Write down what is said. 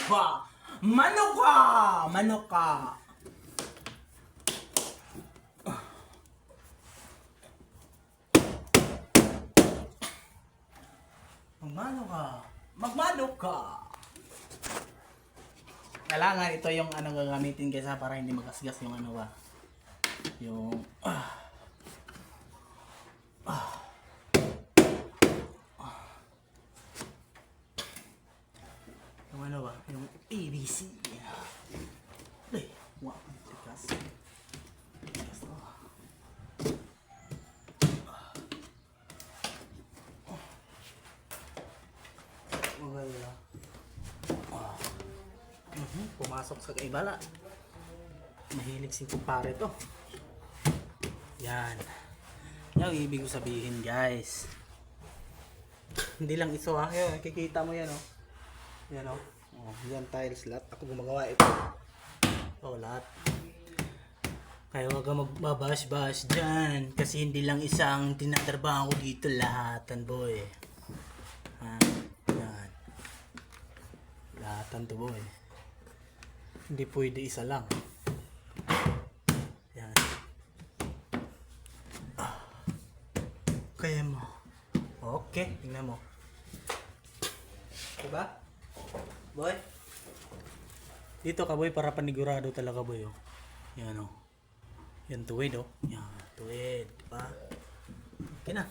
ka! Manok ka! Manok ka! Magmano ka? Magmano ka? Kailangan ito yung ano gagamitin kaysa para hindi magasgas yung ano ba. Yung yung ano ba? Yung ABC. Ay, wow, tikas. Tikas to. Maganda. Pumasok sa kaibala. Mahilig si kumpare to. Yan. Yan ang ibig ko sabihin, guys. Hindi lang iso ha. Yan, nakikita mo yan oh. Yan oh. Oh, yan tiles lahat. Ako gumagawa ito. Oh, lahat. Kaya wag kang magbabash-bash dyan. Kasi hindi lang isang tinatrabaho ko dito lahatan, boy. Ha? Yan. Lahatan to, boy. Hindi pwede isa lang. Yan. Kaya mo. Okay, tingnan mo. Diba? Boy? Dito ka, boy, para panigurado talaga, boy. Oh. Yan, oh. Yan, tuwid, oh. Yan, tuwid. Diba? Okay na.